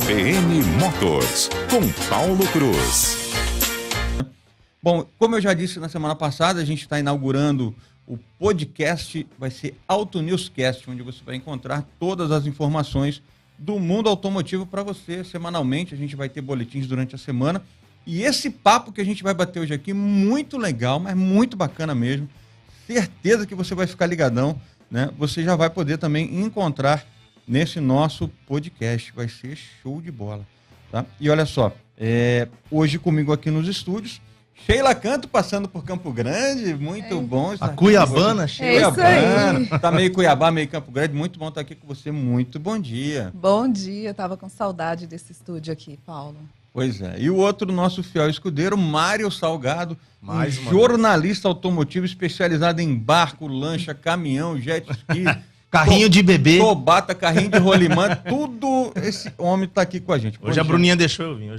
CBN Motors, com Paulo Cruz. Bom, como eu já disse na semana passada, a gente está inaugurando o podcast, vai ser Auto Newscast, onde você vai encontrar todas as informações do mundo automotivo para você semanalmente. A gente vai ter boletins durante a semana. E esse papo que a gente vai bater hoje aqui, muito legal, mas muito bacana mesmo. Certeza que você vai ficar ligadão, né? Você já vai poder também encontrar nesse nosso podcast. Vai ser show de bola, tá? E olha só, hoje comigo aqui nos estúdios, Sheila Canto passando por Campo Grande, muito bom. A Cuiabana, Sheila. Cuiabana, tá meio Cuiabá, meio Campo Grande, muito bom estar aqui com você, muito bom dia. Bom dia, tava com saudade desse estúdio aqui, Paulo. Pois é, e o outro nosso fiel escudeiro, Mário Salgado, Mais um jornalista automotivo especializado em barco, lancha, caminhão, jet ski, carrinho de bebê. Tobata, carrinho de rolimã, tudo esse homem está aqui com a gente. Hoje a Bruninha deixou eu vir.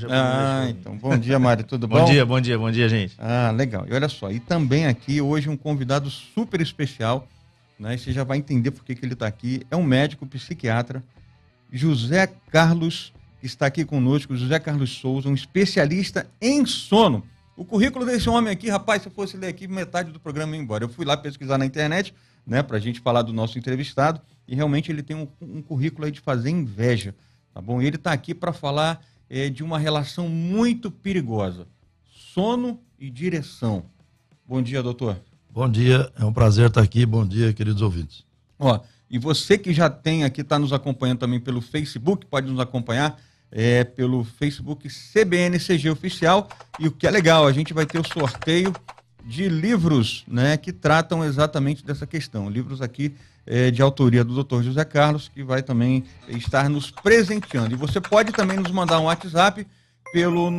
Então, bom dia, Mário, tudo bom? Bom dia, gente. Ah, legal. E olha só, e também aqui hoje um convidado super especial, né? E você já vai entender por que ele está aqui. É um médico psiquiatra, José Carlos, que está aqui conosco, José Carlos Souza, um especialista em sono. O currículo desse homem aqui, rapaz, se eu fosse ler aqui, metade do programa ia embora. Eu fui lá pesquisar na internet, né, para a gente falar do nosso entrevistado, e realmente ele tem um currículo aí de fazer inveja, tá bom? E ele está aqui para falar de uma relação muito perigosa, sono e direção. Bom dia, doutor. Bom dia, é um prazer estar aqui. Bom dia, queridos ouvintes. Ó, e você que já tem aqui, está nos acompanhando também pelo Facebook, pode nos acompanhar pelo Facebook CBNCG Oficial. E o que é legal, a gente vai ter o sorteio de livros, né, que tratam exatamente dessa questão. Livros aqui de autoria do Dr. José Carlos, que vai também estar nos presenteando. E você pode também nos mandar um WhatsApp pelo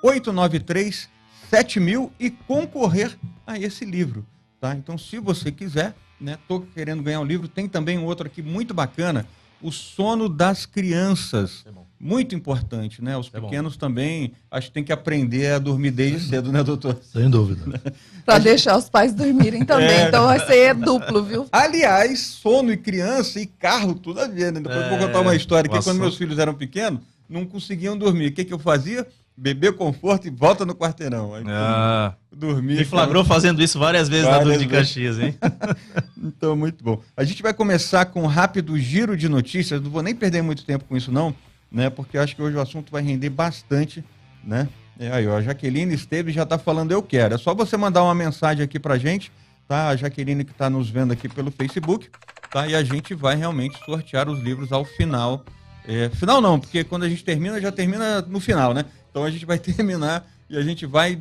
998937000 e concorrer a esse livro, tá? Então, se você quiser, né, tô querendo ganhar um livro, tem também um outro aqui muito bacana, O Sono das Crianças. Muito importante, né? Os pequenos também, acho que tem que aprender a dormir desde cedo, né, doutor? Sem dúvida. Para deixar os pais dormirem também, então vai ser duplo, viu? Aliás, sono e criança e carro, tudo a ver, né? Depois eu vou contar uma história que quando meus filhos eram pequenos, não conseguiam dormir. O que eu fazia? Beber conforto e volta no quarteirão. Aí, dormir. Me flagrou fazendo isso várias vezes na Duque de Caxias, hein? Então, muito bom. A gente vai começar com um rápido giro de notícias. Não vou nem perder muito tempo com isso, não, né? Porque eu acho que hoje o assunto vai render bastante, né? Aí, ó, a Jaqueline Esteves já está falando eu quero. É só você mandar uma mensagem aqui pra gente, tá? A Jaqueline que está nos vendo aqui pelo Facebook, tá? E a gente vai realmente sortear os livros ao final. Final não, porque quando a gente termina, já termina no final, né? Então a gente vai terminar e a gente vai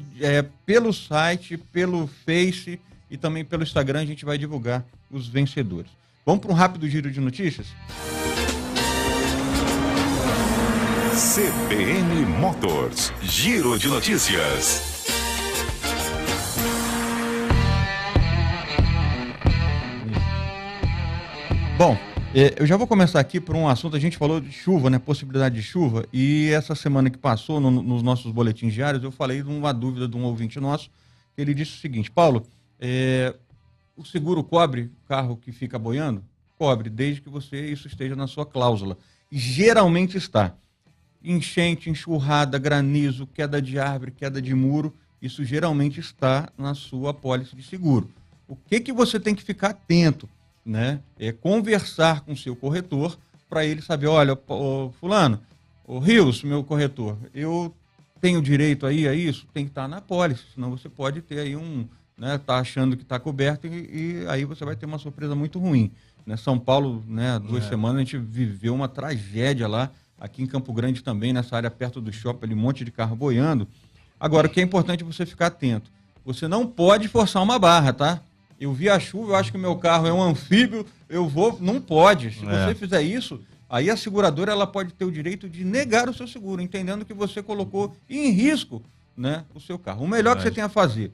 pelo site, pelo Face e também pelo Instagram, a gente vai divulgar os vencedores. Vamos para um rápido giro de notícias? CBN Motors, Giro de Notícias. Bom, eu já vou começar aqui por um assunto. A gente falou de chuva, né? Possibilidade de chuva. E essa semana que passou, nos nossos boletins diários, eu falei de uma dúvida de um ouvinte nosso. Ele disse o seguinte: Paulo, o seguro cobre o carro que fica boiando? Cobre, desde que isso esteja na sua cláusula. E geralmente está. Enchente, enxurrada, granizo, queda de árvore, queda de muro, isso geralmente está na sua apólice de seguro. O que você tem que ficar atento, né? É conversar com o seu corretor para ele saber, olha, fulano, o Rios, meu corretor, eu tenho direito aí a isso? Tem que estar na apólice, senão você pode ter aí tá achando que está coberto e aí você vai ter uma surpresa muito ruim. Né? São Paulo, né, 2 semanas a gente viveu uma tragédia lá, aqui em Campo Grande também, nessa área perto do shopping, ali, um monte de carro boiando. Agora, o que é importante é você ficar atento. Você não pode forçar uma barra, tá? Eu vi a chuva, eu acho que o meu carro é um anfíbio, não pode. Se você fizer isso, aí a seguradora ela pode ter o direito de negar o seu seguro, entendendo que você colocou em risco, né, o seu carro. O melhor que você tem a fazer,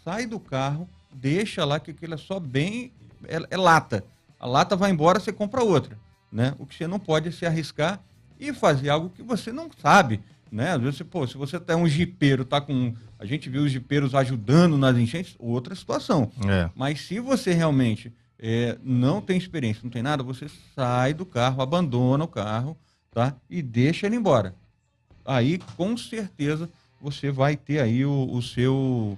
sai do carro, deixa lá, que aquilo é só bem... É lata. A lata vai embora, você compra outra, né? O que você não pode é se arriscar e fazer algo que você não sabe, né? Às vezes, se você é um jipeiro, a gente viu os jipeiros ajudando nas enchentes, outra situação. Mas se você realmente não tem experiência, não tem nada, você sai do carro, abandona o carro, tá? E deixa ele embora. Aí, com certeza, você vai ter aí o seu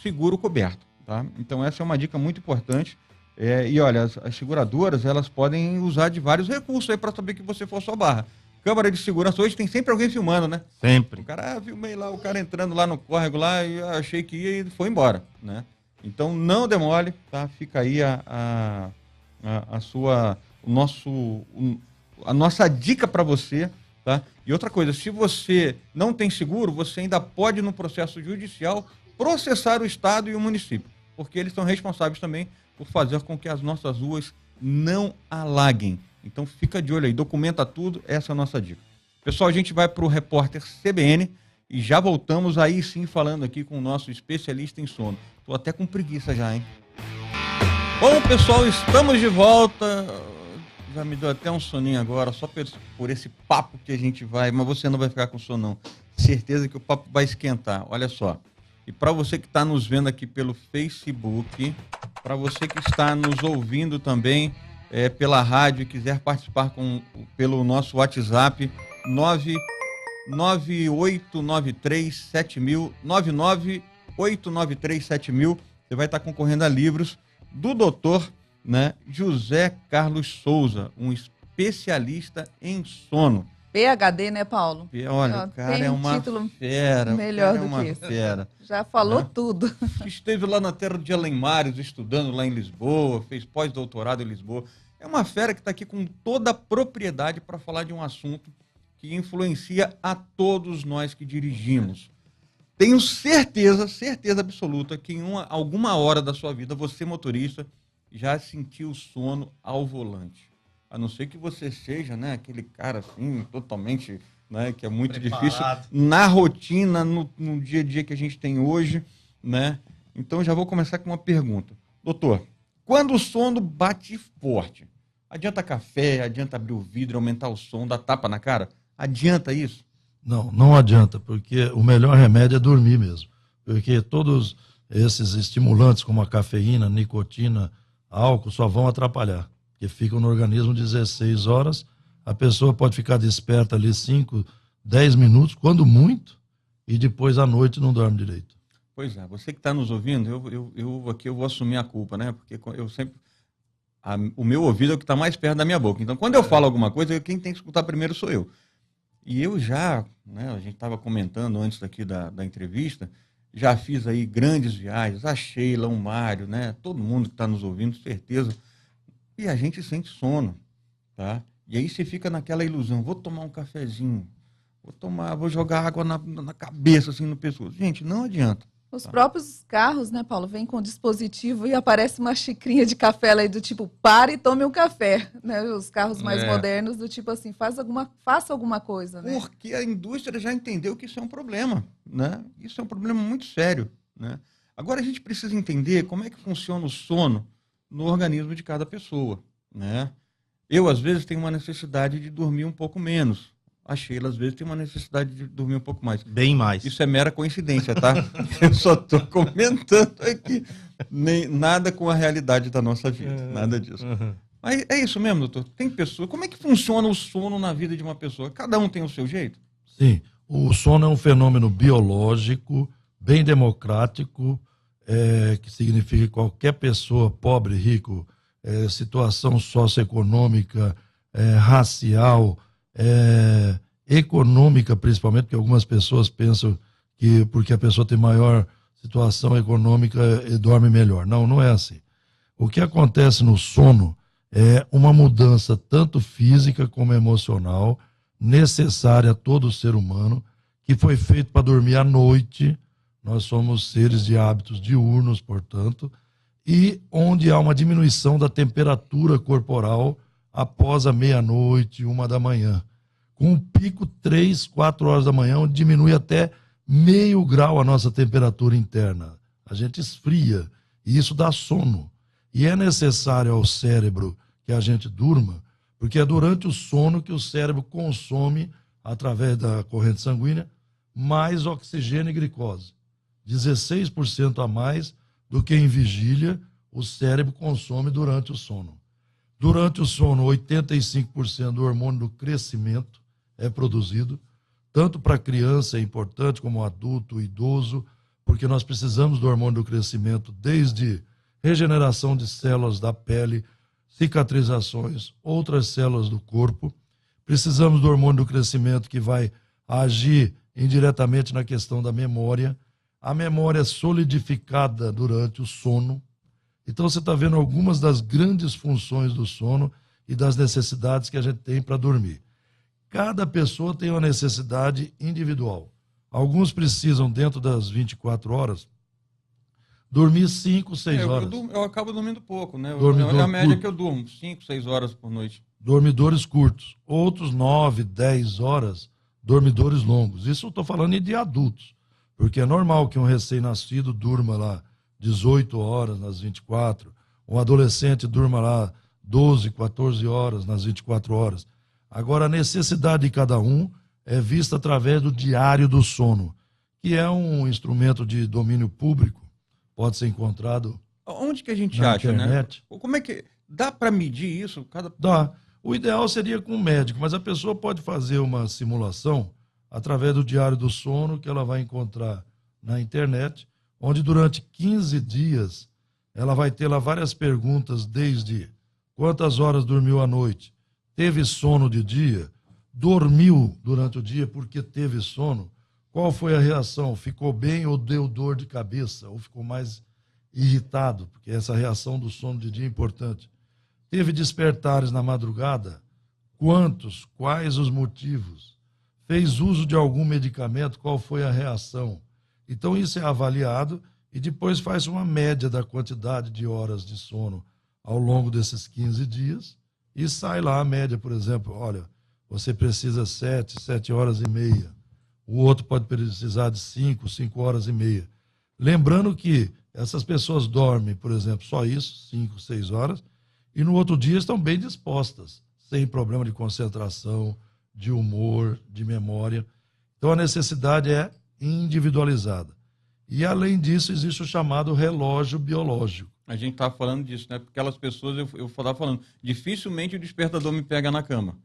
seguro coberto, tá? Então, essa é uma dica muito importante. E olha, as seguradoras, elas podem usar de vários recursos aí para saber que você for sua barra. Câmara de segurança, hoje tem sempre alguém filmando, né? Sempre. O cara, filmei lá, o cara entrando lá no córrego lá e eu achei que ia e foi embora, né? Então, não demole, tá? Fica aí a nossa dica para você, tá? E outra coisa, se você não tem seguro, você ainda pode, no processo judicial, processar o Estado e o município, porque eles são responsáveis também por fazer com que as nossas ruas não alaguem. Então fica de olho aí, documenta tudo, essa é a nossa dica. Pessoal, a gente vai para o repórter CBN e já voltamos aí sim falando aqui com o nosso especialista em sono. Tô até com preguiça já, hein? Bom, pessoal, estamos de volta. Já me deu até um soninho agora, só por esse papo que a gente vai, mas você não vai ficar com sono não. Certeza que o papo vai esquentar, olha só. E para você que está nos vendo aqui pelo Facebook, para você que está nos ouvindo também pela rádio e quiser participar pelo nosso WhatsApp, 998937000, 998937000, você vai estar concorrendo a livros do doutor, né, José Carlos Souza, um especialista em sono. PhD, né, Paulo? Olha, o cara é uma fera. Melhor do que isso. Fera. Já falou tudo. Esteve lá na terra de Além Mares, estudando lá em Lisboa, fez pós-doutorado em Lisboa. É uma fera que está aqui com toda a propriedade para falar de um assunto que influencia a todos nós que dirigimos. Tenho certeza absoluta que em alguma hora da sua vida, você, motorista, já sentiu sono ao volante. A não ser que você seja, né, aquele cara assim, totalmente, né, que é muito difícil na rotina, no dia a dia que a gente tem hoje, né? Então já vou começar com uma pergunta. Doutor, quando o sono bate forte, adianta café, adianta abrir o vidro, aumentar o som, dar tapa na cara? Adianta isso? Não, não adianta, porque o melhor remédio é dormir mesmo. Porque todos esses estimulantes, como a cafeína, nicotina, álcool, só vão atrapalhar. Porque ficam no organismo 16 horas, a pessoa pode ficar desperta ali 5, 10 minutos, quando muito, e depois à noite não dorme direito. Pois é, você que está nos ouvindo, eu vou assumir a culpa, né? Porque eu sempre... o meu ouvido é o que está mais perto da minha boca. Então, quando eu falo alguma coisa, quem tem que escutar primeiro sou eu. E eu já, né, a gente estava comentando antes daqui da entrevista, já fiz aí grandes viagens, a Sheila, o Mário, né? Todo mundo que está nos ouvindo, certeza. E a gente sente sono, tá? E aí você fica naquela ilusão, vou tomar um cafezinho, vou jogar água na cabeça, assim, no pescoço. Gente, não adianta. Os próprios carros, né, Paulo, vêm com dispositivo e aparece uma xicrinha de café lá do tipo, pare e tome um café, né? Os carros mais modernos do tipo assim, faça alguma coisa, né? Porque a indústria já entendeu que isso é um problema, né? Isso é um problema muito sério, né? Agora a gente precisa entender como é que funciona o sono no organismo de cada pessoa, né? Eu, às vezes, tenho uma necessidade de dormir um pouco menos. A Sheila, às vezes, tem uma necessidade de dormir um pouco mais. Bem mais. Isso é mera coincidência, tá? Eu só estou comentando aqui. Nada com a realidade da nossa vida. Nada disso. Uhum. Mas é isso mesmo, doutor? Tem pessoa... Como é que funciona o sono na vida de uma pessoa? Cada um tem o seu jeito? Sim. O sono é um fenômeno biológico, bem democrático, que significa que qualquer pessoa, pobre, rico, situação socioeconômica, racial, econômica principalmente, porque algumas pessoas pensam que porque a pessoa tem maior situação econômica dorme melhor. Não, não é assim. O que acontece no sono é uma mudança tanto física como emocional necessária a todo ser humano, que foi feito para dormir à noite. Nós somos seres de hábitos diurnos, portanto, e onde há uma diminuição da temperatura corporal após a meia-noite, 1h, com um pico 3, 4 horas da manhã, onde diminui até meio grau a nossa temperatura interna. A gente esfria e isso dá sono. E é necessário ao cérebro que a gente durma, porque é durante o sono que o cérebro consome, através da corrente sanguínea, mais oxigênio e glicose. 16% a mais do que em vigília o cérebro consome durante o sono. Durante o sono, 85% do hormônio do crescimento é produzido. Tanto para criança é importante, como adulto, idoso, porque nós precisamos do hormônio do crescimento desde regeneração de células da pele, cicatrizações, outras células do corpo. Precisamos do hormônio do crescimento que vai agir indiretamente na questão da memória. A memória é solidificada durante o sono. Então você está vendo algumas das grandes funções do sono e das necessidades que a gente tem para dormir. Cada pessoa tem uma necessidade individual. Alguns precisam, dentro das 24 horas, dormir 5, 6 horas. Eu acabo dormindo pouco, né? Dormidor É a média curto. que eu durmo, 5, 6 horas por noite. Dormidores curtos. Outros 9, 10 horas, dormidores longos. Isso eu estou falando de adultos, porque é normal que um recém-nascido durma lá 18 horas nas 24, um adolescente durma lá 12, 14 horas nas 24 horas. Agora, a necessidade de cada um é vista através do diário do sono, que é um instrumento de domínio público, pode ser encontrado Onde que a gente na acha, internet. né? Como é que... Dá para medir isso? Dá. O ideal seria com um médico, mas a pessoa pode fazer uma simulação através do diário do sono, que ela vai encontrar na internet, onde durante 15 dias ela vai ter lá várias perguntas, desde quantas horas dormiu à noite, teve sono de dia, dormiu durante o dia porque teve sono, qual foi a reação, ficou bem ou deu dor de cabeça, ou ficou mais irritado, porque essa reação do sono de dia é importante. Teve despertares na madrugada, quantos, quais os motivos, fez uso de algum medicamento, qual foi a reação. Então isso é avaliado e depois faz uma média da quantidade de horas de sono ao longo desses 15 dias e sai lá a média, por exemplo, olha, você precisa 7 horas e meia, o outro pode precisar de 5 horas e meia. Lembrando que essas pessoas dormem, por exemplo, só isso, 5, 6 horas, e no outro dia estão bem dispostas, sem problema de concentração, de humor, de memória. Então a necessidade é individualizada. E além disso, existe o chamado relógio biológico. A gente estava falando disso, né? Porque aquelas pessoas, eu estava falando, dificilmente o despertador me pega na cama.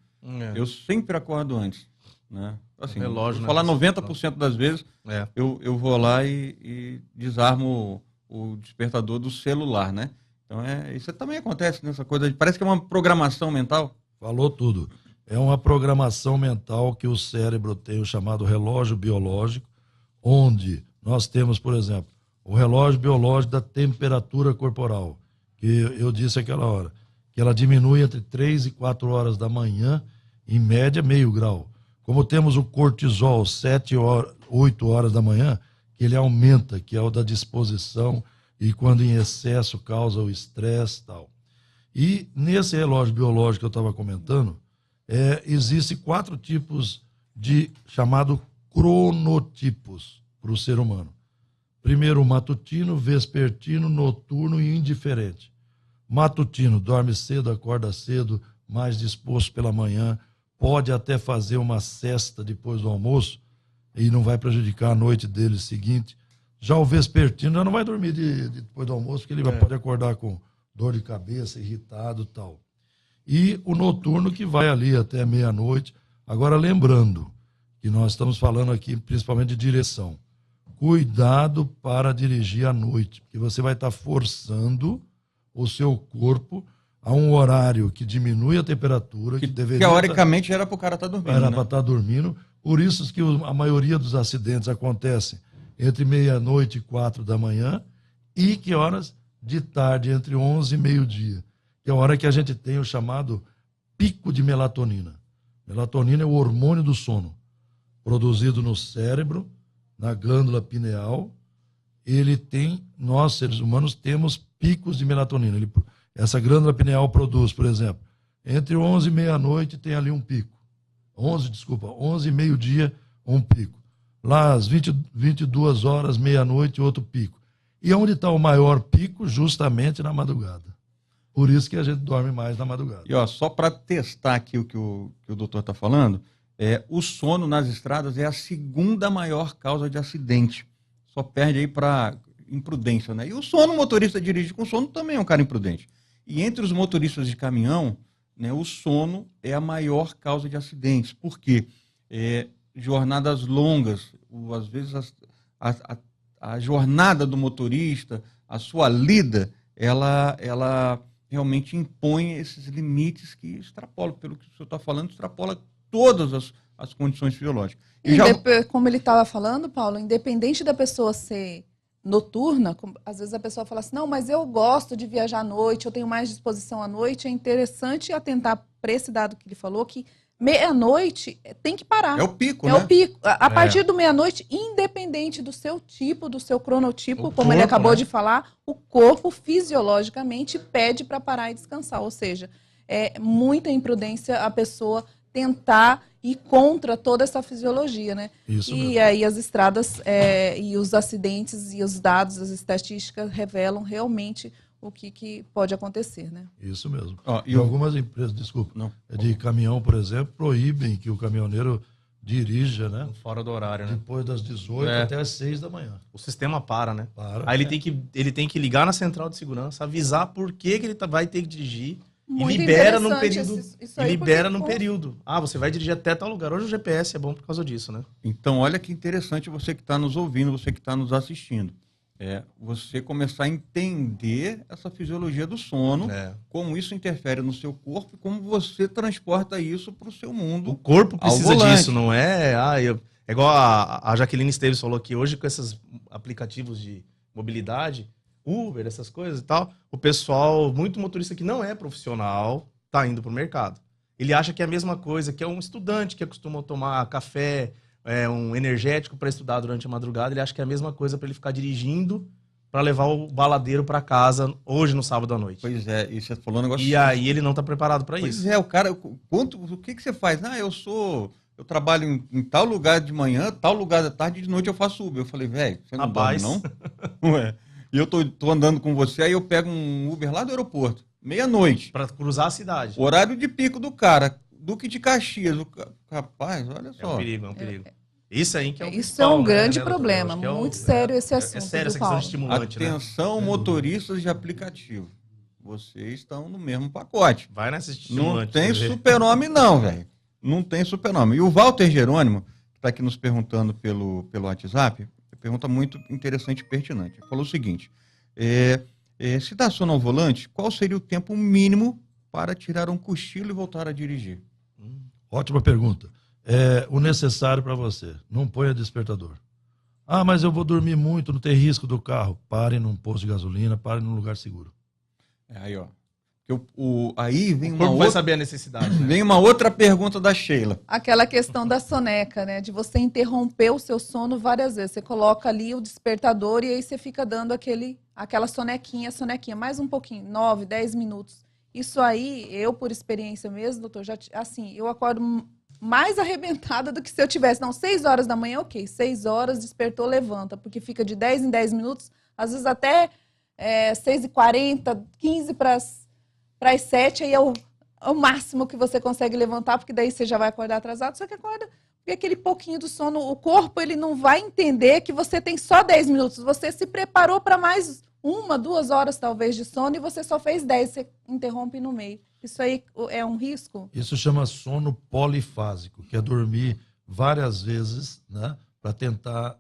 Eu sempre acordo antes, né? Assim, Relógio, vou falar né? 90% das vezes, É. eu vou lá e desarmo o despertador do celular, né? Então, isso também acontece nessa coisa, parece que é uma programação mental. Falou tudo. É uma programação mental que o cérebro tem, o chamado relógio biológico, onde nós temos, por exemplo, o relógio biológico da temperatura corporal, que eu disse aquela hora, que ela diminui entre 3 e 4 horas da manhã, em média, meio grau. Como temos o cortisol, 8 horas da manhã, que ele aumenta, que é o da disposição, e quando em excesso causa o estresse e tal. E nesse relógio biológico que eu estava comentando, existem 4 tipos de chamado cronotipos para o ser humano. Primeiro, o matutino, vespertino, noturno e indiferente. Matutino, dorme cedo, acorda cedo, mais disposto pela manhã, pode até fazer uma sesta depois do almoço e não vai prejudicar a noite dele seguinte. Já o vespertino já não vai dormir depois do almoço, porque ele pode acordar com dor de cabeça, irritado e tal. E o noturno, que vai ali até meia-noite. Agora, lembrando que nós estamos falando aqui principalmente de direção. Cuidado para dirigir à noite, porque você vai estar forçando o seu corpo a um horário que diminui a temperatura, que deveria... Teoricamente era para o cara estar dormindo, Era né? para estar dormindo. Por isso que a maioria dos acidentes acontecem entre meia-noite e 4 da manhã, e que horas? De tarde, entre 11 e meio-dia, que é a hora que a gente tem o chamado pico de melatonina. Melatonina é o hormônio do sono, produzido no cérebro, na glândula pineal. Nós, seres humanos, temos picos de melatonina. Essa glândula pineal produz, por exemplo, entre 11 e meia-noite tem ali um pico. 11 e meio-dia, um pico. Lá às 22 horas, meia-noite, outro pico. E onde está o maior pico? Justamente na madrugada. Por isso que a gente dorme mais na madrugada. E ó, só para testar aqui o que o doutor está falando, o sono nas estradas é a segunda maior causa de acidente. Só perde aí para imprudência, né? E o sono, o motorista dirige com sono também é um cara imprudente. E entre os motoristas de caminhão, né, o sono é a maior causa de acidentes. Por quê? Jornadas longas, às vezes a jornada do motorista, a sua lida, ela realmente impõe esses limites que extrapolam, pelo que o senhor está falando, extrapola todas as condições fisiológicas. Como ele estava falando, Paulo, independente da pessoa ser noturna, às vezes a pessoa fala assim, não, mas eu gosto de viajar à noite, eu tenho mais disposição à noite, é interessante atentar para esse dado que ele falou, que meia-noite tem que parar. É o pico, né? É o pico. A partir do meia-noite, independente do seu tipo, do seu cronotipo, como ele acabou de falar, o corpo fisiologicamente pede para parar e descansar. Ou seja, é muita imprudência a pessoa tentar ir contra toda essa fisiologia, né? Isso e mesmo. aí as estradas e os acidentes e os dados, as estatísticas revelam realmente o que pode acontecer, né? Isso mesmo. E algumas empresas, desculpa, de caminhão, por exemplo, proíbem que o caminhoneiro dirija, né? Fora do horário, né? Depois das 18 até as 6 da manhã. O sistema para, né? Para. Aí ele tem que ligar na central de segurança, avisar por que ele vai ter que dirigir. Muito e libera num interessante período. isso aí, libera num período. Ah, você vai dirigir até tal lugar. Hoje o GPS é bom por causa disso, né? Então, olha que interessante você que está nos ouvindo, você que está nos assistindo. Você começar a entender essa fisiologia do sono, como isso interfere no seu corpo e como você transporta isso para o seu mundo. O corpo precisa disso, não é? É igual a Jaqueline Esteves falou que hoje com esses aplicativos de mobilidade, Uber, essas coisas e tal, o pessoal, muito motorista que não é profissional, tá indo pro mercado. Ele acha que é a mesma coisa, que é um estudante que acostuma tomar café, um energético para estudar durante a madrugada, ele acha que é a mesma coisa para ele ficar dirigindo para levar o baladeiro para casa hoje no sábado à noite. Pois é, e você falou um negócio... E aí ele não tá preparado para isso. Pois é, o cara, o que você faz? Eu trabalho em tal lugar de manhã, tal lugar da tarde, e de noite eu faço Uber. Eu falei, velho, você não dorme, não? Ué. E eu tô andando com você, aí eu pego um Uber lá do aeroporto, meia-noite. Para cruzar a cidade. Horário de pico do cara, Duque de Caxias. Rapaz, olha só. É um perigo, é um perigo. Isso aí que é o Isso é um grande né, problema, muito sério esse assunto. É sério essa questão de estimulante, Atenção, motoristas de aplicativo. Vocês estão no mesmo pacote. Vai nessa estimulante. Não tem super-homem não, velho. Não tem super-homem. E o Walter Jerônimo, que está aqui nos perguntando pelo WhatsApp, pergunta muito interessante e pertinente. Ele falou o seguinte, se dá sono ao volante, qual seria o tempo mínimo para tirar um cochilo e voltar a dirigir? Ótima pergunta. O necessário para você, não ponha despertador. Ah, mas eu vou dormir muito, não tem risco do carro. Pare num posto de gasolina, pare num lugar seguro. Aí, ó. Aí vem vai saber a necessidade. Né? Vem uma outra pergunta da Sheila. Aquela questão da soneca, né? De você interromper o seu sono várias vezes. Você coloca ali o despertador e aí você fica dando aquela sonequinha, mais um pouquinho, 9, 10 minutos. Isso aí, eu por experiência mesmo, doutor, eu acordo mais arrebentada do que se eu tivesse. Não, 6 horas da manhã, ok. 6 horas, despertou, levanta. Porque fica de 10 em 10 minutos, às vezes até 6h40, 15 para as 7, aí é o máximo que você consegue levantar, porque daí você já vai acordar atrasado, só que acorda, porque aquele pouquinho do sono, o corpo ele não vai entender que você tem só 10 minutos, você se preparou para mais 1, 2 horas talvez de sono e você só fez 10, você interrompe no meio. Isso aí é um risco? Isso chama sono polifásico, que é dormir várias vezes, né, para tentar,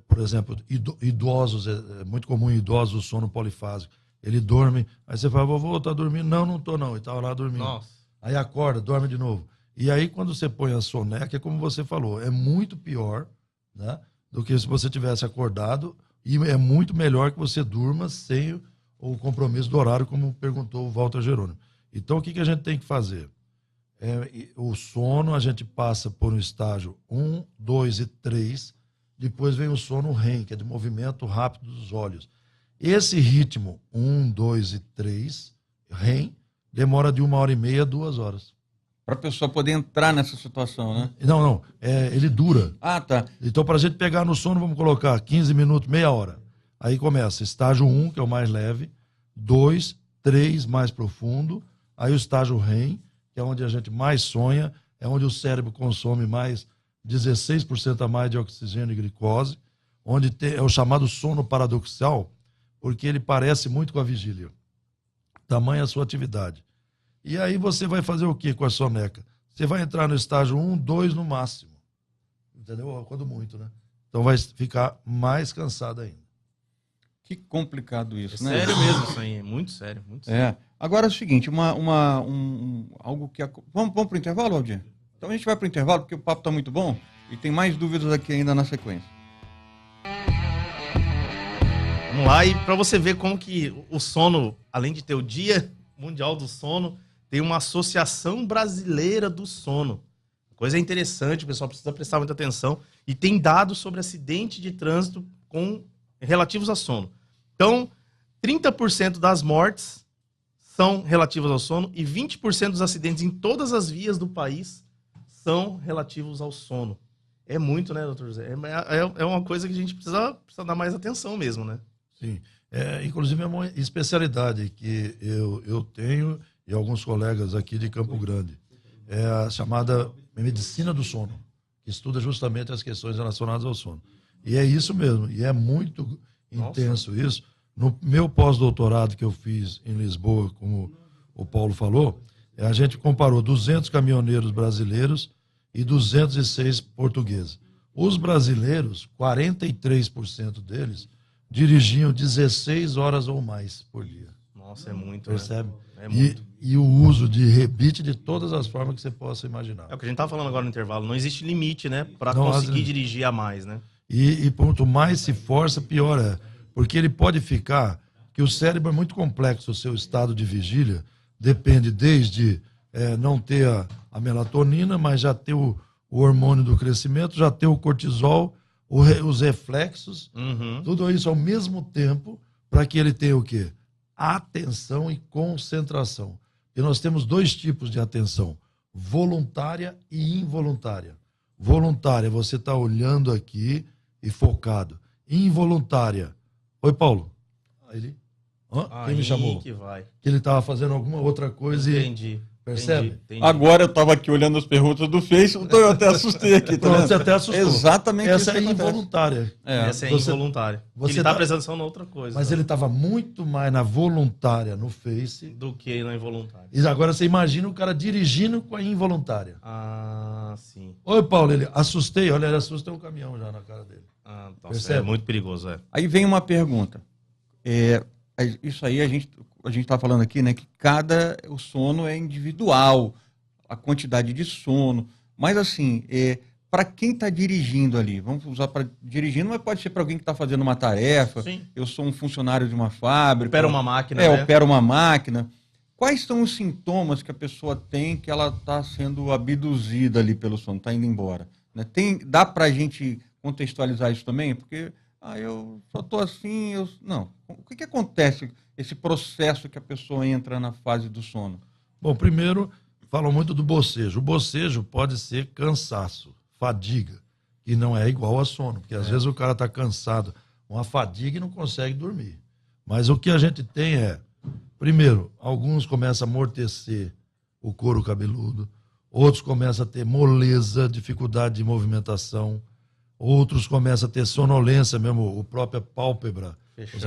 por exemplo, idosos, é muito comum em idosos o sono polifásico. Ele dorme, aí você fala, vovô, tá dormindo? Não tô não, ele tava lá dormindo. Nossa. Aí acorda, dorme de novo. E aí quando você põe a soneca, é como você falou, é muito pior, né, do que se você tivesse acordado, e é muito melhor que você durma sem o compromisso do horário, como perguntou o Walter Jerônimo. Então o que a gente tem que fazer? O sono a gente passa por um estágio 1, 2 e 3, depois vem o sono REM, que é de movimento rápido dos olhos. Esse ritmo, 1, 2 e 3, REM, demora de 1h30 a 2 horas. Para a pessoa poder entrar nessa situação, né? Não, ele dura. Ah, tá. Então, para a gente pegar no sono, vamos colocar 15 minutos, meia hora. Aí começa estágio 1, que é o mais leve, 2, 3, mais profundo, aí o estágio REM, que é onde a gente mais sonha, é onde o cérebro consome mais 16% a mais de oxigênio e glicose, onde é o chamado sono paradoxal, porque ele parece muito com a vigília. tamanha a sua atividade. E aí você vai fazer o que com a soneca? Você vai entrar no estágio 1, 2 no máximo. Entendeu? Quando muito, né? Então vai ficar mais cansado ainda. Que complicado isso, É né? sério mesmo isso aí, muito sério, muito sério. É. Agora é o seguinte, algo que... Vamos para o intervalo, Aldir? Então a gente vai para o intervalo, porque o papo está muito bom e tem mais dúvidas aqui ainda na sequência. Vamos lá, e para você ver como que o sono, além de ter o Dia Mundial do Sono, tem uma Associação Brasileira do Sono. Coisa interessante, o pessoal precisa prestar muita atenção. E tem dados sobre acidente de trânsito relativos a sono. Então, 30% das mortes são relativas ao sono e 20% dos acidentes em todas as vias do país são relativos ao sono. É muito, né, doutor José? É uma coisa que a gente precisa dar mais atenção mesmo, né? Sim. Inclusive é uma especialidade que eu tenho e alguns colegas aqui de Campo Grande. É a chamada medicina do sono, que estuda justamente as questões relacionadas ao sono. E é isso mesmo, e é muito intenso isso. No meu pós-doutorado que eu fiz em Lisboa, como o Paulo falou, a gente comparou 200 caminhoneiros brasileiros e 206 portugueses. Os brasileiros, 43% deles, dirigiam 16 horas ou mais por dia. Nossa, é muito, percebe? Né? É muito. E o uso de rebite de todas as formas que você possa imaginar. É o que a gente tá falando agora no intervalo. Não existe limite, né? Para Não, conseguir dirigir a mais, né? E quanto mais se força, pior é. Porque ele pode ficar... Que o cérebro é muito complexo, o seu estado de vigília depende desde não ter a melatonina, mas já ter o hormônio do crescimento, já ter o cortisol, os reflexos, tudo isso ao mesmo tempo, para que ele tenha o quê? Atenção e concentração. E nós temos dois tipos de atenção, voluntária e involuntária. Voluntária, você está olhando aqui e focado. Involuntária. Oi, Paulo. Ele? Quem me chamou? Que ele estava fazendo alguma outra coisa e... Entendi. Percebe? Entendi. Agora eu estava aqui olhando as perguntas do Face, então eu até assustei aqui. Tá Você até assustou. Exatamente Essa isso é que acontece. involuntária. Essa é involuntária. Ele está prestando atenção na outra coisa. Mas ele estava muito mais na voluntária no Face do que na involuntária. E agora você imagina o cara dirigindo com a involuntária. Ah, sim. Oi, Paulo, ele assustei. Olha, ele assusta um caminhão já na cara dele. Ah, tá. É muito perigoso, é. Aí vem uma pergunta. Isso aí a gente está falando aqui, né? Que o sono é individual, a quantidade de sono. Mas assim, para quem está dirigindo ali, vamos usar para dirigindo, mas pode ser para alguém que está fazendo uma tarefa. Sim. Eu sou um funcionário de uma fábrica. Opera uma máquina, né? Opera uma máquina. Quais são os sintomas que a pessoa tem que ela está sendo abduzida ali pelo sono, está indo embora? Né? Dá para a gente contextualizar isso também? Porque eu só estou assim... Não. O que acontece, esse processo que a pessoa entra na fase do sono? Bom, primeiro, falam muito do bocejo. O bocejo pode ser cansaço, fadiga, que não é igual a sono, porque às vezes o cara está cansado, uma fadiga e não consegue dormir. Mas o que a gente tem primeiro, alguns começam a amortecer o couro cabeludo, outros começam a ter moleza, dificuldade de movimentação, outros começam a ter sonolência mesmo, a própria pálpebra. Os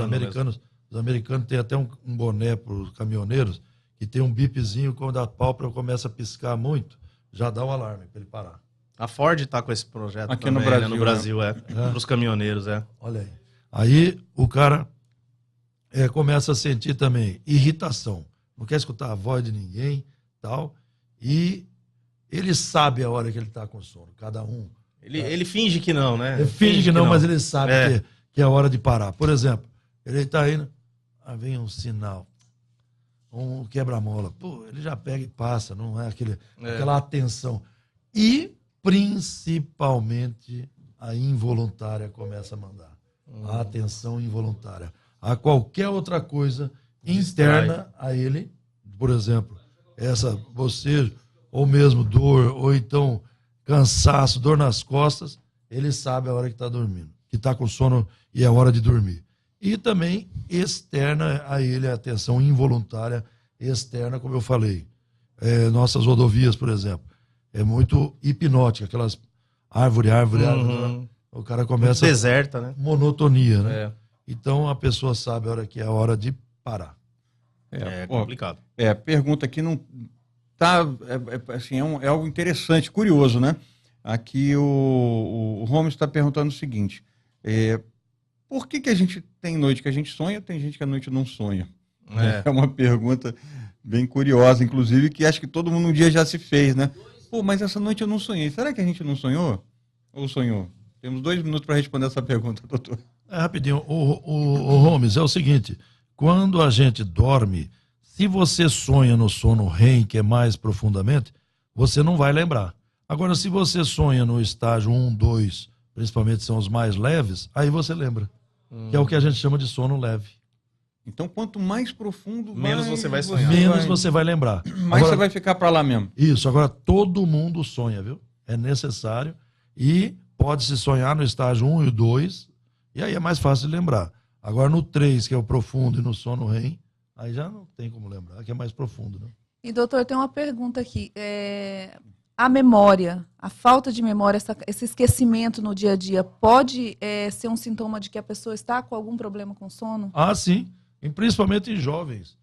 americanos têm até um boné para os caminhoneiros que tem um bipzinho, quando a pálpebra começa a piscar muito, já dá um alarme para ele parar. A Ford está com esse projeto aqui também, no Brasil, no Brasil, para os caminhoneiros, Olha aí. Aí o cara começa a sentir também irritação, não quer escutar a voz de ninguém, tal, e ele sabe a hora que ele está com sono, cada um. Ele finge que não, né? Ele finge que não, mas ele sabe que é hora de parar. Por exemplo, ele está indo, vem um sinal, um quebra-mola. Pô, ele já pega e passa, não é aquela atenção. E, principalmente, a involuntária começa a mandar. A atenção involuntária. A qualquer outra coisa interna a ele, por exemplo, bocejo, ou mesmo dor, ou então cansaço, dor nas costas, ele sabe a hora que está dormindo, que está com sono e é hora de dormir. E também externa a ele a atenção involuntária, externa, como eu falei. Nossas rodovias, por exemplo, é muito hipnótica, aquelas árvore, o cara começa... Deserta, né? Monotonia, né? Então a pessoa sabe a hora que é a hora de parar. É complicado. Pergunta aqui não tá, assim, é algo interessante, curioso, né? Aqui o Holmes está perguntando o seguinte, por que a gente tem noite que a gente sonha, tem gente que à noite não sonha? É uma pergunta bem curiosa, inclusive, que acho que todo mundo um dia já se fez, né? Pô, mas essa noite eu não sonhei. Será que a gente não sonhou? Ou sonhou? Temos 2 minutos para responder essa pergunta, doutor. Rapidinho. O Holmes, é o seguinte, quando a gente dorme, se você sonha no sono REM, que é mais profundamente, você não vai lembrar. Agora, se você sonha no estágio 1, 2, principalmente são os mais leves, aí você lembra. Que é o que a gente chama de sono leve. Então, quanto mais profundo, menos você vai sonhar. Menos você vai lembrar. Mas você vai ficar para lá mesmo. Isso, agora todo mundo sonha, viu? É necessário e pode-se sonhar no estágio 1 e 2, e aí é mais fácil de lembrar. Agora no 3, que é o profundo, e no sono REM, aí já não tem como lembrar, que é mais profundo, né? E doutor, tem uma pergunta aqui. A memória, a falta de memória, esse esquecimento no dia a dia, pode ser um sintoma de que a pessoa está com algum problema com sono? Ah, sim. E principalmente em jovens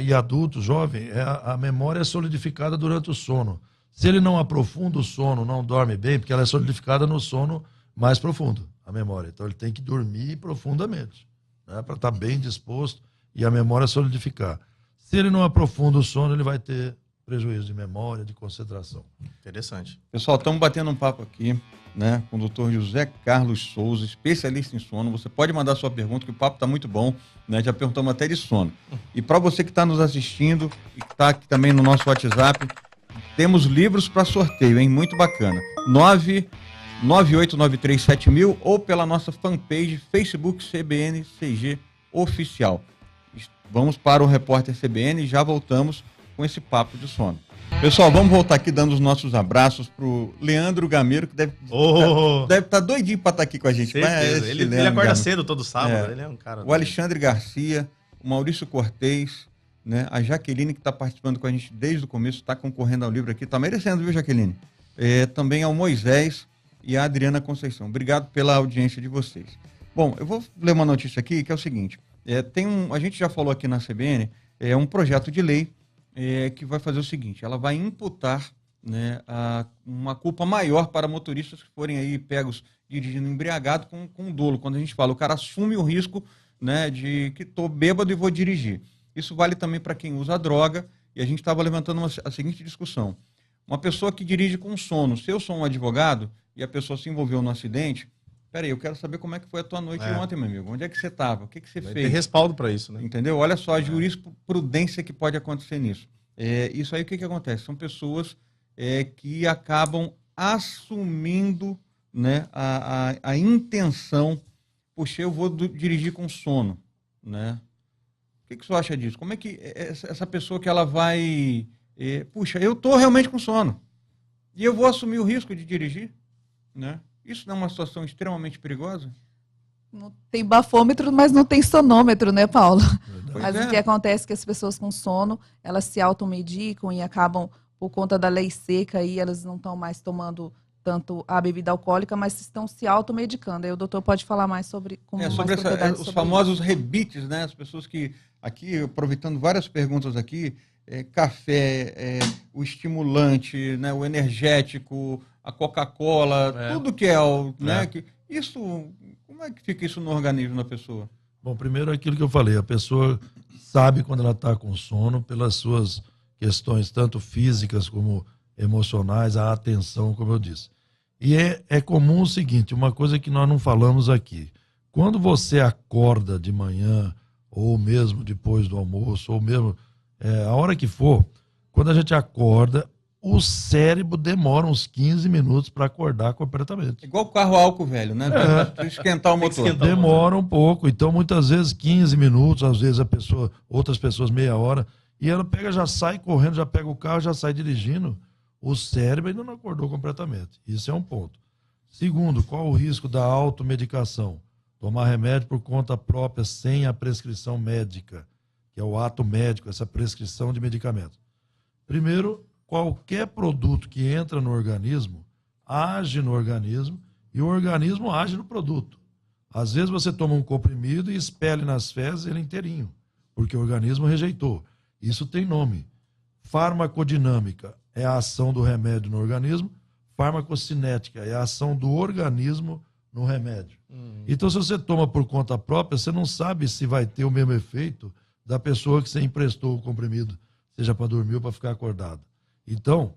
e adultos, jovens, a memória é solidificada durante o sono. Se ele não aprofunda o sono, não dorme bem, porque ela é solidificada no sono mais profundo, a memória. Então ele tem que dormir profundamente, né, para estar bem disposto e a memória solidificar. Se ele não aprofunda o sono, ele vai ter prejuízo de memória, de concentração. Interessante. Pessoal, estamos batendo um papo aqui, né, com o Dr. José Carlos Souza, especialista em sono. Você pode mandar sua pergunta, que o papo está muito bom, né? Já perguntamos até de sono. E para você que está nos assistindo e que está aqui também no nosso WhatsApp, temos livros para sorteio, hein? Muito bacana. 998937000 ou pela nossa fanpage Facebook CBN CG Oficial. Vamos para o Repórter CBN e já voltamos com esse papo de sono. Pessoal, vamos voltar aqui dando os nossos abraços pro Leandro Gameiro, que deve estar doidinho para estar aqui com a gente. Certeza. Ele acorda cedo todo sábado, ele é um cara... O Alexandre Garcia, o Maurício Cortez, né? A Jaqueline, que está participando com a gente desde o começo, está concorrendo ao livro aqui, está merecendo, viu, Jaqueline? Também ao Moisés e a Adriana Conceição. Obrigado pela audiência de vocês. Bom, eu vou ler uma notícia aqui, que é o seguinte, a gente já falou aqui na CBN, um projeto de lei que vai fazer o seguinte, ela vai imputar, né, uma culpa maior para motoristas que forem aí pegos dirigindo embriagado com dolo. Quando a gente fala, o cara assume o risco, né, de que estou bêbado e vou dirigir. Isso vale também para quem usa droga, e a gente estava levantando a seguinte discussão. Uma pessoa que dirige com sono, se eu sou um advogado e a pessoa se envolveu no acidente, peraí, eu quero saber como é que foi a tua noite ontem, meu amigo. Onde é que você estava? O que você fez? Tem respaldo para isso, né? Entendeu? Olha só a jurisprudência que pode acontecer nisso. Isso aí, o que acontece? São pessoas que acabam assumindo, né, a intenção, puxa, eu vou dirigir com sono, né? O que você acha disso? Como é que essa pessoa que ela vai... puxa, eu estou realmente com sono e eu vou assumir o risco de dirigir, né? Isso não é uma situação extremamente perigosa? Não tem bafômetro, mas não tem sonômetro, né, Paulo? Pois Mas o que acontece é que as pessoas com sono, elas se automedicam e acabam, por conta da lei seca, aí elas não estão mais tomando tanto a bebida alcoólica, mas estão se automedicando. Aí o doutor pode falar mais sobre como sobre os famosos rebites, né? As pessoas que, aqui, aproveitando várias perguntas aqui, café, o estimulante, né, o energético, a Coca-Cola, tudo que né? Isso, como é que fica isso no organismo da pessoa? Bom, primeiro é aquilo que eu falei, a pessoa sabe quando ela está com sono pelas suas questões, tanto físicas como emocionais, a atenção, como eu disse. E é comum o seguinte, uma coisa que nós não falamos aqui, quando você acorda de manhã, ou mesmo depois do almoço, ou mesmo a hora que for, quando a gente acorda, o cérebro demora uns 15 minutos para acordar completamente. Igual o carro álcool velho, né? Pra esquentar o motor. Demora um pouco, então muitas vezes 15 minutos, às vezes outras pessoas meia hora, e ela já sai correndo, já pega o carro, já sai dirigindo, o cérebro ainda não acordou completamente. Isso é um ponto. Segundo, qual o risco da automedicação? Tomar remédio por conta própria sem a prescrição médica, que é o ato médico, essa prescrição de medicamento. Primeiro, qualquer produto que entra no organismo, age no organismo e o organismo age no produto. Às vezes você toma um comprimido e expele nas fezes ele inteirinho. porque o organismo rejeitou. Isso tem nome. Farmacodinâmica é a ação do remédio no organismo, farmacocinética é a ação do organismo no remédio. Então, se você toma por conta própria, você não sabe se vai ter o mesmo efeito da pessoa que você emprestou o comprimido, seja para dormir ou para ficar acordado. Então,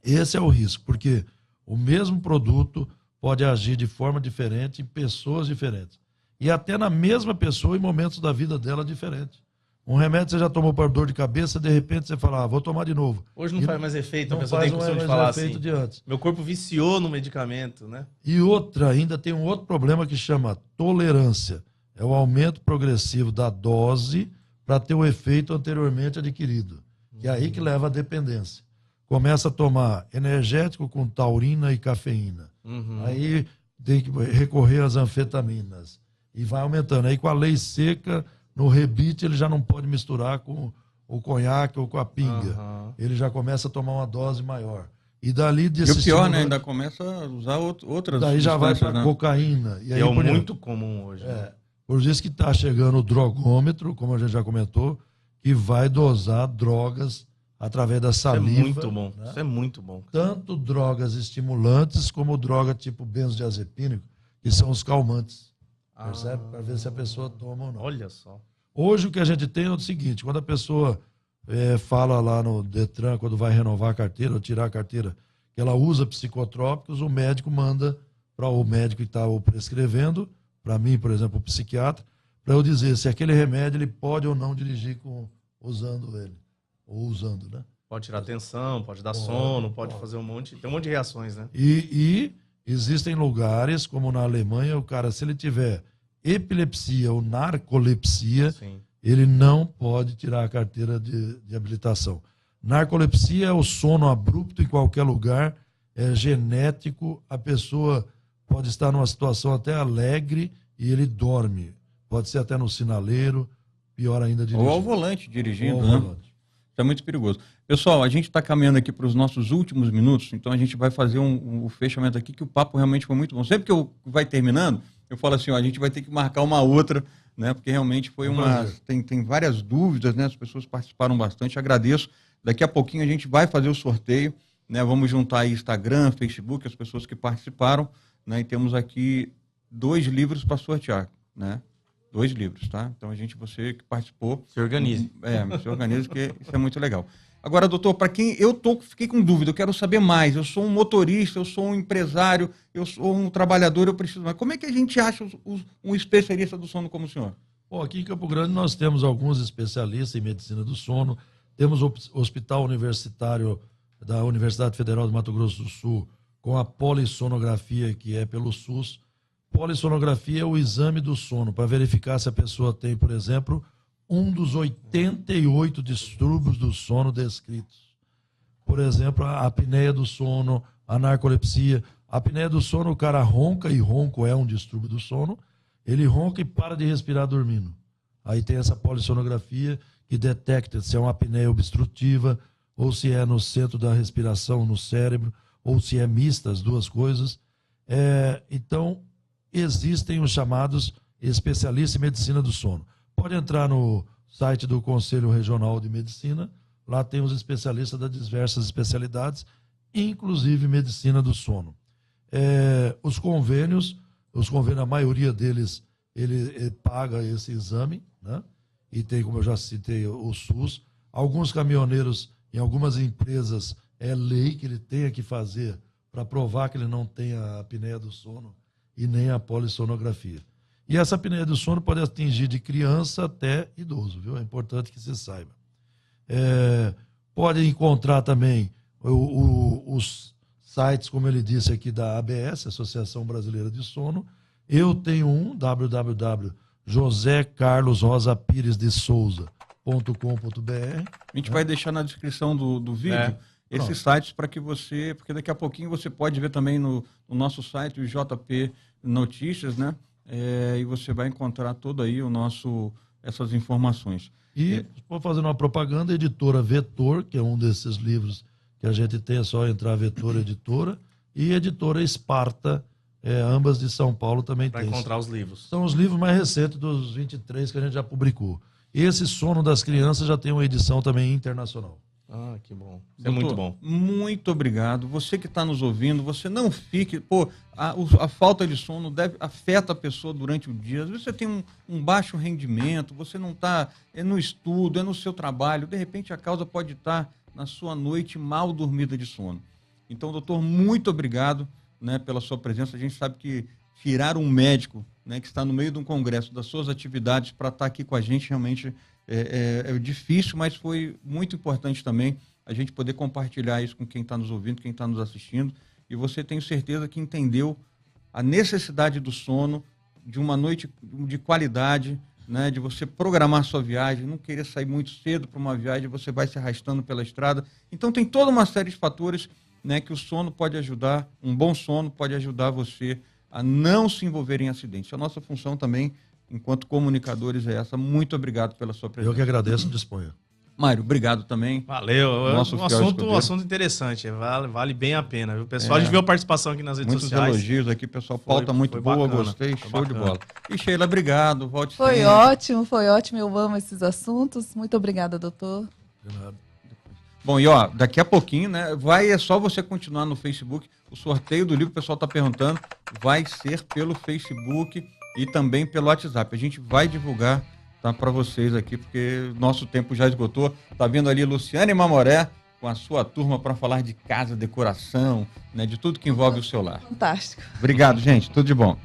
esse é o risco, porque o mesmo produto pode agir de forma diferente em pessoas diferentes. E até na mesma pessoa em momentos da vida dela diferentes. Um remédio você já tomou para dor de cabeça, de repente você fala, vou tomar de novo. Hoje não faz mais efeito, a não pessoa faz tem costume de mais falar efeito assim. de antes. Meu corpo viciou no medicamento, né? E outra, ainda tem um outro problema que chama tolerância. É o aumento progressivo da dose para ter o efeito anteriormente adquirido. E é aí que leva a dependência. Começa a tomar energético com taurina e cafeína. Aí tem que recorrer às anfetaminas. E vai aumentando. Aí com a lei seca, no rebite, ele já não pode misturar com o conhaque ou com a pinga. Ele já começa a tomar uma dose maior. E dali E o pior, né? Ainda começa a usar outras daí já vai substâncias, para né? cocaína. E aí é por diante. muito comum hoje. Né? Por isso que está chegando o drogômetro, como a gente já comentou, que vai dosar drogas através da saliva. Isso é muito bom. Né? Isso é muito bom. Tanto drogas estimulantes como droga tipo benzodiazepínico, que são os calmantes. Percebe? Para ver se a pessoa toma ou não. Olha só. Hoje o que a gente tem é o seguinte, quando a pessoa fala lá no Detran, quando vai renovar a carteira ou tirar a carteira, que ela usa psicotrópicos, o médico manda para o médico que está prescrevendo, para mim, por exemplo, o psiquiatra, para eu dizer se aquele remédio ele pode ou não dirigir usando ele. Ou usando, né? Pode tirar atenção, pode dar sono, pode fazer um monte... Tem um monte de reações, né? E existem lugares, como na Alemanha, o cara, se ele tiver epilepsia ou narcolepsia, Sim. ele não pode tirar a carteira de habilitação. Narcolepsia é o sono abrupto em qualquer lugar, é genético, a pessoa pode estar numa situação até alegre e ele dorme. Pode ser até no sinaleiro, pior ainda dirigindo. Ou ao volante dirigindo, Ou ao né? volante. Isso é muito perigoso. Pessoal, a gente está caminhando aqui para os nossos últimos minutos, então a gente vai fazer um fechamento aqui, que o papo realmente foi muito bom. Sempre que vai terminando, eu falo assim, ó, a gente vai ter que marcar uma outra, né? Porque realmente foi tem várias dúvidas, né? As pessoas participaram bastante, agradeço. Daqui a pouquinho a gente vai fazer o sorteio, né? Vamos juntar aí Instagram, Facebook, as pessoas que participaram, né? E temos aqui 2 livros para sortear, né? 2 livros, tá? Então você que participou... Se organize. Se organize, porque isso é muito legal. Agora, doutor, para quem fiquei com dúvida, eu quero saber mais. Eu sou um motorista, eu sou um empresário, eu sou um trabalhador, eu preciso mais. Como é que a gente acha um especialista do sono como o senhor? Bom, aqui em Campo Grande nós temos alguns especialistas em medicina do sono. Temos o Hospital Universitário da Universidade Federal de Mato Grosso do Sul, com a polissonografia, que é pelo SUS. Polissonografia é o exame do sono, para verificar se a pessoa tem, por exemplo, um dos 88 distúrbios do sono descritos. Por exemplo, a apneia do sono, a narcolepsia. A apneia do sono, o cara ronca, e ronco é um distúrbio do sono. Ele ronca e para de respirar dormindo. Aí tem essa polissonografia que detecta se é uma apneia obstrutiva, ou se é no centro da respiração, no cérebro, ou se é mista, as duas coisas. Então, existem os chamados especialistas em medicina do sono. Pode entrar no site do Conselho Regional de Medicina, lá tem os especialistas das diversas especialidades, inclusive medicina do sono. Os convênios, a maioria deles, ele paga esse exame, né? E tem, como eu já citei, o SUS. Alguns caminhoneiros, em algumas empresas, é lei que ele tenha que fazer para provar que ele não tem a apneia do sono e nem a polissonografia. E essa apneia do sono pode atingir de criança até idoso, viu? É importante que se saiba. Pode encontrar também os sites, como ele disse aqui, da ABS, Associação Brasileira de Sono. Eu tenho um, www.josecarlosrosapires.souza.com.br. A gente vai deixar na descrição do vídeo esses sites para que você... Porque daqui a pouquinho você pode ver também no nosso site, o JP Notícias, né? E você vai encontrar todo aí essas informações. E, vou fazer uma propaganda, editora Vetor, que é um desses livros que a gente tem, é só entrar Vetor Editora, e editora Esparta, ambas de São Paulo também tem. Para encontrar os livros. São os livros mais recentes dos 23 que a gente já publicou. Esse sono das crianças já tem uma edição também internacional. Ah, que bom. Isso é Doutor, muito bom. Muito obrigado. Você que está nos ouvindo, você não fique... Pô, a falta de sono afeta a pessoa durante o dia. Às vezes você tem um baixo rendimento, você não está no estudo, é no seu trabalho. De repente a causa pode estar na sua noite mal dormida de sono. Então, doutor, muito obrigado, né, pela sua presença. A gente sabe que tirar um médico, né, que está no meio de um congresso, das suas atividades, para estar aqui com a gente, realmente é difícil, mas foi muito importante também a gente poder compartilhar isso com quem está nos ouvindo, quem está nos assistindo. E você, tenho certeza que entendeu a necessidade do sono, de uma noite de qualidade, né, de você programar sua viagem, não querer sair muito cedo para uma viagem, você vai se arrastando pela estrada. Então tem toda uma série de fatores, né, que o sono pode ajudar, um bom sono pode ajudar você a não se envolver em acidentes. A nossa função também, enquanto comunicadores, é essa. Muito obrigado pela sua presença. Eu que agradeço, disponha. Mário, obrigado também. Valeu. Nosso Um assunto interessante. Vale bem a pena. O pessoal, a gente viu a participação aqui nas redes sociais. Muitos elogios aqui, pessoal. Pauta muito boa, bacana, gostei. foi Show de bacana. bola. E Sheila, obrigado. Volte Foi sempre. ótimo, foi ótimo. Eu amo esses assuntos. Muito obrigada, doutor. Bom, e daqui a pouquinho, né? É só você continuar no Facebook. O sorteio do livro, o pessoal está perguntando, vai ser pelo Facebook e também pelo WhatsApp. A gente vai divulgar, tá, para vocês aqui, porque nosso tempo já esgotou. Tá vendo ali Luciane Mamoré com a sua turma para falar de casa, decoração, né? De tudo que envolve o seu lar. Fantástico. Obrigado, gente. Tudo de bom.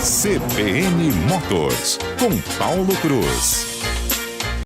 CBN Motors, com Paulo Cruz.